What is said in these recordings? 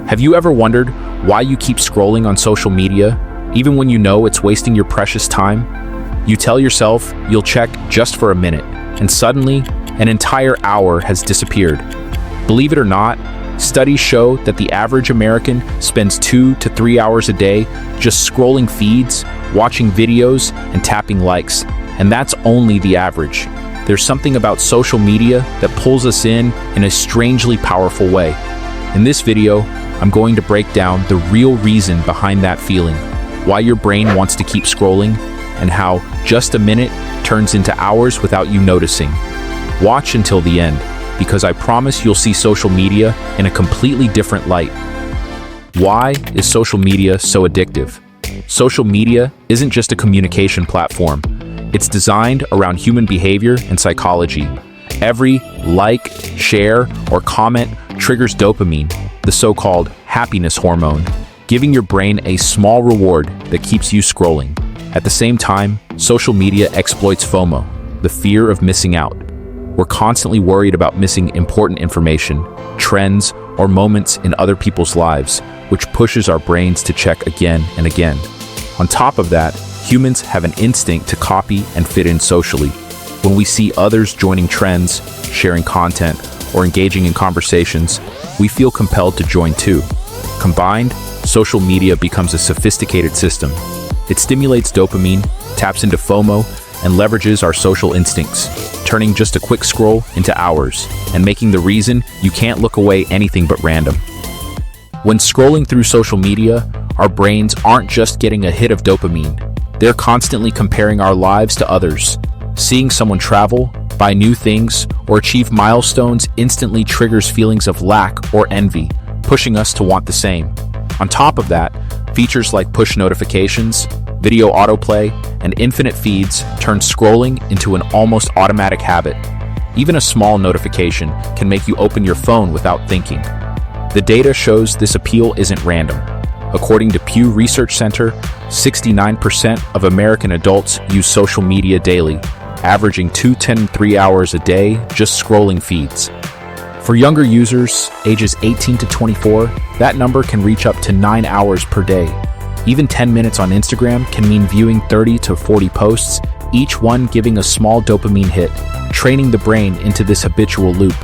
Have you ever wondered why you keep scrolling on social media, even when you know it's wasting your precious time? You tell yourself you'll check just for a minute, and suddenly, an entire hour has disappeared. Believe it or not, studies show that the average American spends 2 to 3 hours a day just scrolling feeds, watching videos, and tapping likes. And that's only the average. There's something about social media that pulls us in a strangely powerful way. In this video, I'm going to break down the real reason behind that feeling, why your brain wants to keep scrolling, and how just a minute turns into hours without you noticing. Watch until the end, because I promise you'll see social media in a completely different light. Why is social media so addictive? Social media isn't just a communication platform. It's designed around human behavior and psychology. Every like, share, or comment triggers dopamine, the so-called happiness hormone, giving your brain a small reward that keeps you scrolling. At the same time, social media exploits FOMO, the fear of missing out. We're constantly worried about missing important information, trends, or moments in other people's lives, which pushes our brains to check again and again. On top of that, humans have an instinct to copy and fit in socially. When we see others joining trends, sharing content, or engaging in conversations, we feel compelled to join too. Combined, social media becomes a sophisticated system. It stimulates dopamine, taps into FOMO, and leverages our social instincts, turning just a quick scroll into hours, and making the reason you can't look away anything but random. When scrolling through social media, our brains aren't just getting a hit of dopamine. They're constantly comparing our lives to others. Seeing someone travel, buy new things, or achieve milestones instantly triggers feelings of lack or envy, pushing us to want the same. On top of that, features like push notifications, video autoplay, and infinite feeds turn scrolling into an almost automatic habit. Even a small notification can make you open your phone without thinking. The data shows this appeal isn't random. According to Pew Research Center, 69% of American adults use social media daily, averaging 2 to 3 hours a day just scrolling feeds. For younger users, ages 18 to 24, that number can reach up to 9 hours per day. Even 10 minutes on Instagram can mean viewing 30 to 40 posts, each one giving a small dopamine hit, training the brain into this habitual loop.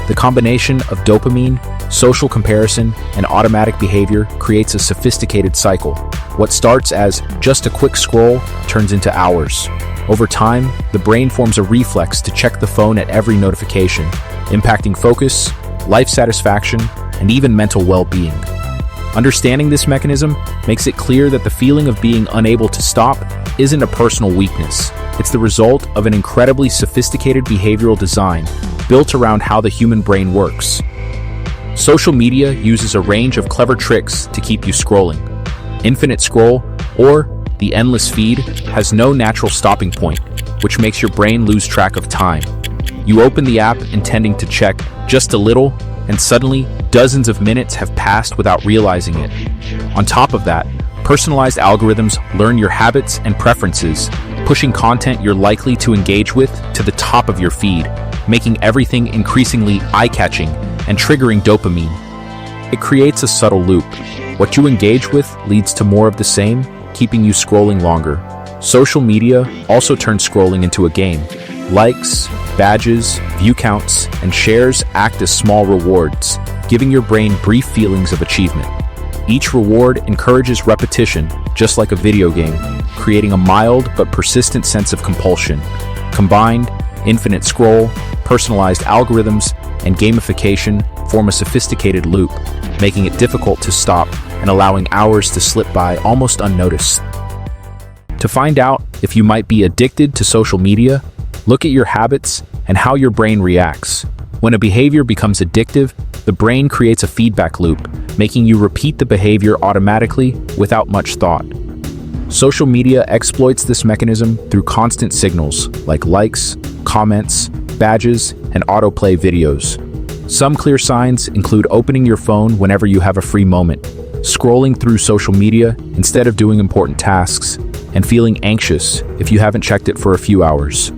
The combination of dopamine, social comparison, and automatic behavior creates a sophisticated cycle. What starts as just a quick scroll turns into hours. Over time, the brain forms a reflex to check the phone at every notification, impacting focus, life satisfaction, and even mental well-being. Understanding this mechanism makes it clear that the feeling of being unable to stop isn't a personal weakness. It's the result of an incredibly sophisticated behavioral design built around how the human brain works. Social media uses a range of clever tricks to keep you scrolling. Infinite scroll, or the endless feed, has no natural stopping point, which makes your brain lose track of time. You open the app intending to check just a little, and suddenly dozens of minutes have passed without realizing it. On top of that, personalized algorithms learn your habits and preferences, pushing content you're likely to engage with to the top of your feed, making everything increasingly eye-catching and triggering dopamine. It creates a subtle loop. What you engage with leads to more of the same, keeping you scrolling longer. Social media also turns scrolling into a game. Likes, badges, view counts, and shares act as small rewards, giving your brain brief feelings of achievement. Each reward encourages repetition, just like a video game, creating a mild but persistent sense of compulsion. Combined, infinite scroll, personalized algorithms, and gamification form a sophisticated loop, making it difficult to stop and allowing hours to slip by almost unnoticed. To find out if you might be addicted to social media, look at your habits and how your brain reacts. When a behavior becomes addictive, the brain creates a feedback loop, making you repeat the behavior automatically without much thought. Social media exploits this mechanism through constant signals like likes, comments, badges, and autoplay videos. Some clear signs include opening your phone whenever you have a free moment, scrolling through social media instead of doing important tasks, and feeling anxious if you haven't checked it for a few hours.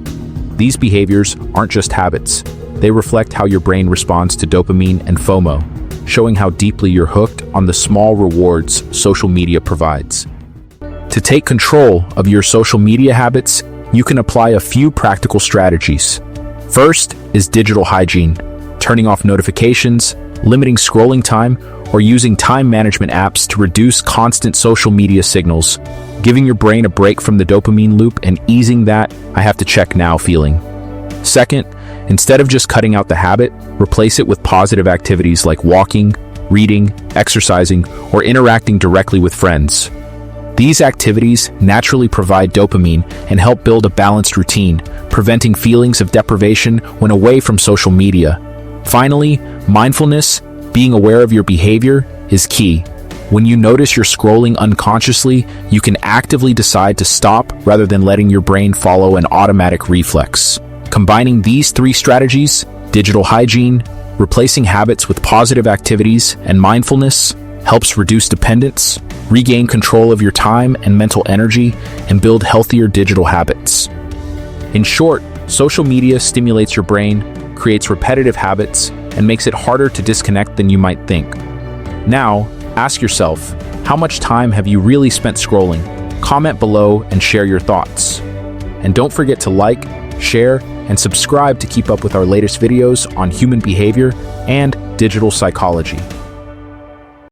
These behaviors aren't just habits. They reflect how your brain responds to dopamine and FOMO. showing how deeply you're hooked on the small rewards social media provides. To take control of your social media habits, you can apply a few practical strategies. First is digital hygiene, turning off notifications, limiting scrolling time, or using time management apps to reduce constant social media signals, giving your brain a break from the dopamine loop and easing that "I have to check now" feeling. Second, instead of just cutting out the habit, replace it with positive activities like walking, reading, exercising, or interacting directly with friends. These activities naturally provide dopamine and help build a balanced routine, preventing feelings of deprivation when away from social media. Finally, mindfulness, being aware of your behavior, is key. When you notice you're scrolling unconsciously, you can actively decide to stop rather than letting your brain follow an automatic reflex. Combining these three strategies, digital hygiene, replacing habits with positive activities, and mindfulness, helps reduce dependence, regain control of your time and mental energy, and build healthier digital habits. In short, social media stimulates your brain, creates repetitive habits, and makes it harder to disconnect than you might think. Now, ask yourself, how much time have you really spent scrolling? Comment below and share your thoughts. And don't forget to like, share, and subscribe to keep up with our latest videos on human behavior and digital psychology.